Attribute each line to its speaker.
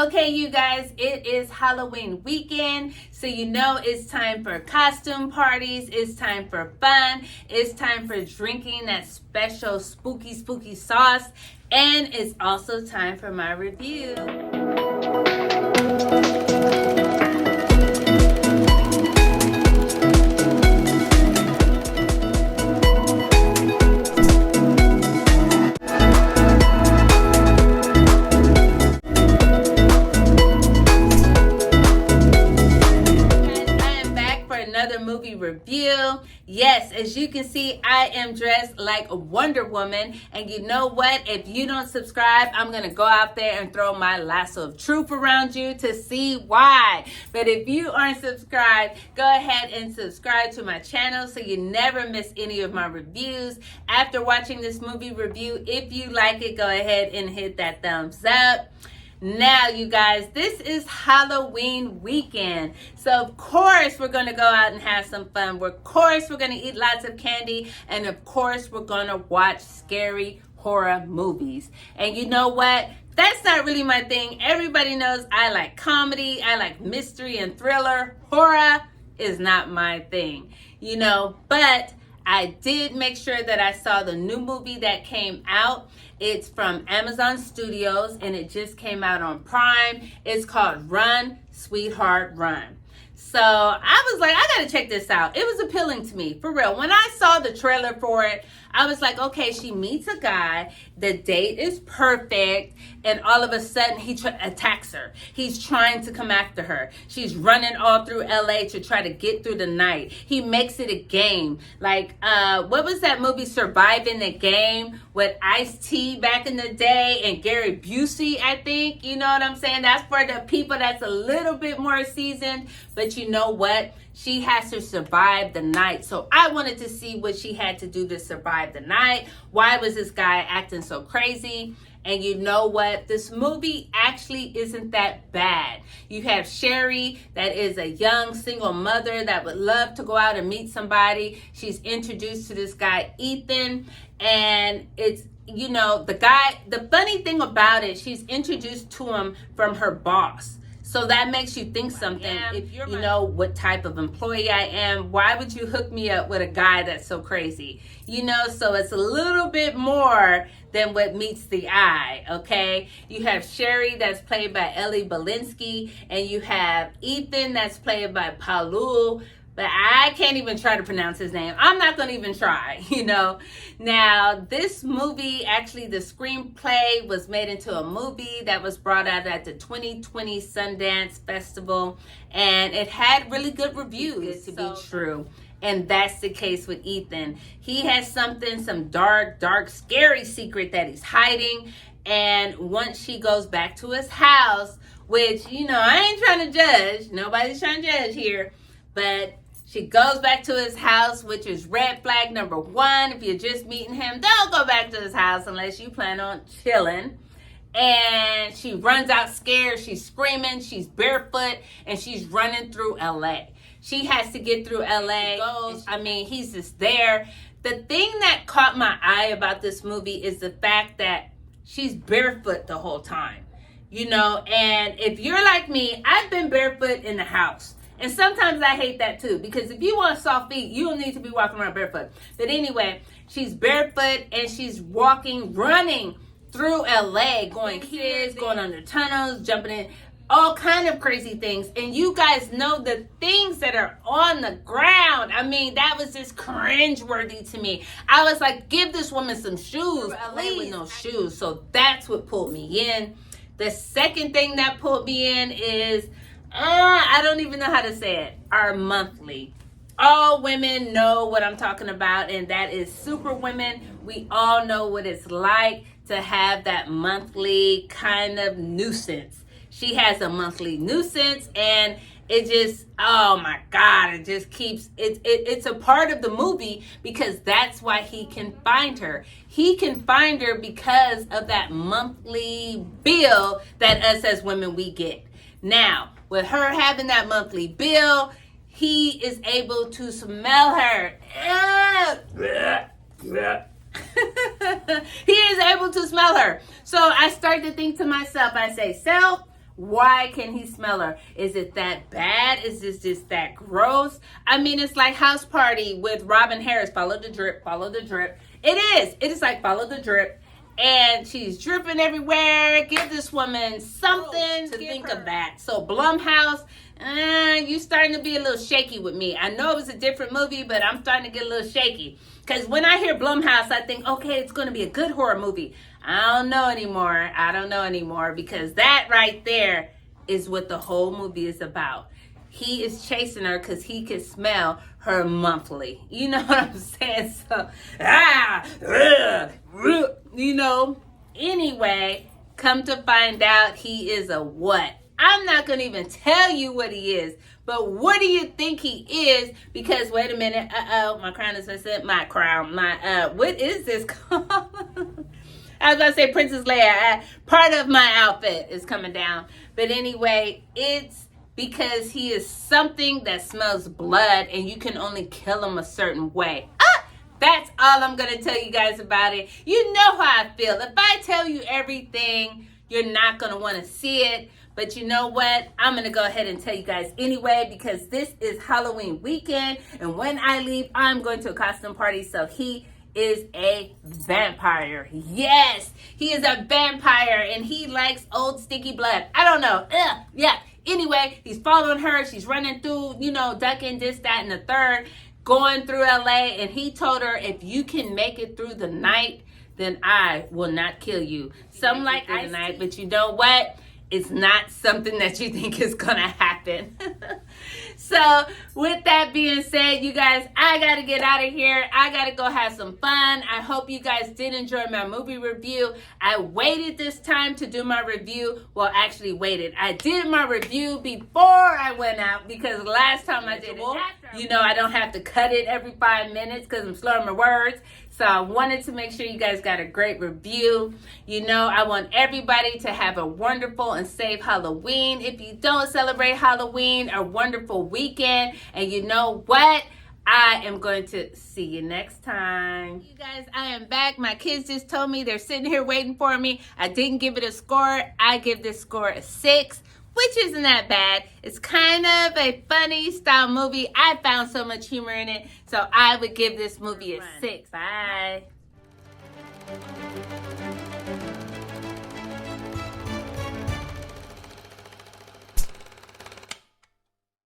Speaker 1: Okay, you guys, it is Halloween weekend, so you know it's time for costume parties, it's time for fun, it's time for drinking that special spooky sauce, and it's also time for my review. Movie review. Yes, as you can see, I am dressed like a Wonder Woman, and you know what? If you don't subscribe, I'm gonna go out there and throw my lasso of truth around you to see why. But if you aren't subscribed, go ahead and subscribe to my channel so you never miss any of my reviews. After watching this movie review, if you like it, go ahead and hit that thumbs up. Now, you guys, this is Halloween weekend. So, of course, we're going to go out and have some fun. Of course, we're going to eat lots of candy. And, of course, we're going to watch scary horror movies. And you know what? That's not really my thing. Everybody knows I like comedy. I like mystery and thriller. Horror is not my thing, you know. But I did make sure that I saw the new movie that came out. It's from Amazon Studios, and it just came out on Prime. It's called Run, Sweetheart, Run. So I was like, I gotta check this out. It was appealing to me, for real. When I saw the trailer for it, I was like, okay, she meets a guy, the date is perfect, and all of a sudden he attacks her. He's trying to come after her. She's running all through LA to try to get through the night. He makes it a game. Like, what was that movie, Surviving the Game, with Ice-T back in the day and Gary Busey, I think? You know what I'm saying? That's for the people that's a little bit more seasoned, but you know what? She has to survive the night. So I wanted to see what she had to do to survive the night. Why was this guy acting so crazy? And you know what? This movie actually isn't that bad. You have Cherie, that is a young single mother that would love to go out and meet somebody. She's introduced to this guy, Ethan, and it's, you know, the funny thing about it, she's introduced to him from her boss. So that makes you think something. If you know what type of employee I am, why would you hook me up with a guy that's so crazy? You know, so it's a little bit more than what meets the eye, okay? You have Cherie, that's played by Ballinski, and you have Ethan, that's played by Paul. But I can't even try to pronounce his name. I'm not going to even try, you know. Now, this movie, actually, the screenplay was made into a movie that was brought out at the 2020 Sundance Festival. And it had really good reviews, to be true. And that's the case with Ethan. He has some dark, scary secret that he's hiding. And once she goes back to his house, which, you know, I ain't trying to judge. Nobody's trying to judge here. But she goes back to his house, which is red flag number 1. If you're just meeting him, don't go back to his house unless you plan on chilling. And she runs out scared. She's screaming. She's barefoot. And she's running through LA. She has to get through LA. He's just there. The thing that caught my eye about this movie is the fact that she's barefoot the whole time. You know, and if you're like me, I've been barefoot in the house. And sometimes I hate that too, because if you want soft feet, you don't need to be walking around barefoot. But anyway, she's barefoot and she's running through LA, going kids, going under tunnels, jumping in, all kind of crazy things. And you guys know the things that are on the ground. I mean, that was just cringeworthy to me. I was like, give this woman some shoes. LA with no shoes. So that's what pulled me in. The second thing that pulled me in is, I don't even know how to say it, our monthly. All women know what I'm talking about, and that is Super Women. We all know what it's like to have that monthly kind of nuisance. She has a monthly nuisance, and it just, oh my God, it just keeps, it's a part of the movie because that's why he can find her. He can find her because of that monthly bill that us as women we get. Now, with her having that monthly bill, he is able to smell her. He is able to smell her. So I start to think to myself, I say, self, Why can he smell her? Is it that bad? Is this just that gross? I mean, it's like House Party with Robin Harris. Follow the drip, follow the drip. It is. It is like follow the drip. And she's dripping everywhere. Give this woman something to think of that. So Blumhouse, you starting to be a little shaky with me. I know it was a different movie, but I'm starting to get a little shaky. Because when I hear Blumhouse, I think, okay, it's going to be a good horror movie. I don't know anymore. I don't know anymore, because that right there is what the whole movie is about. He is chasing her because he can smell her monthly. You know what I'm saying? So, you know. Anyway, come to find out, he is a what? I'm not going to even tell you what he is. But what do you think he is? Because, wait a minute. My crown is missing. My crown. What is this called? I was about to say Princess Leia. Part of my outfit is coming down. But anyway, it's because he is something that smells blood, and you can only kill him a certain way. That's all I'm going to tell you guys about it. You know how I feel. If I tell you everything, you're not going to want to see it. But you know what? I'm going to go ahead and tell you guys anyway, because this is Halloween weekend. And when I leave, I'm going to a costume party. So he is a vampire. Yes, he is a vampire, and he likes old sticky blood. I don't know. Yeah. Anyway, he's following her. She's running through, ducking this, that, and the third, going through LA. And he told her, if you can make it through the night, then I will not kill you. Something like I night, but you know what? It's not something that you think is going to happen. So, with that being said, you guys, I got to get out of here. I got to go have some fun. I hope you guys did enjoy my movie review. I waited this time to do my review. Well, actually waited. I did my review before I went out, because last time I did it, I don't have to cut it every 5 minutes because I'm slurring my words. So I wanted to make sure you guys got a great review. I want everybody to have a wonderful and safe Halloween. If you don't celebrate Halloween, a wonderful weekend. And you know what? I am going to see you next time. You guys, I am back. My kids just told me they're sitting here waiting for me. I didn't give it a score. I give this score a 6. Which isn't that bad. It's kind of a funny style movie. I found so much humor in it. So I would give this movie a 6. Bye.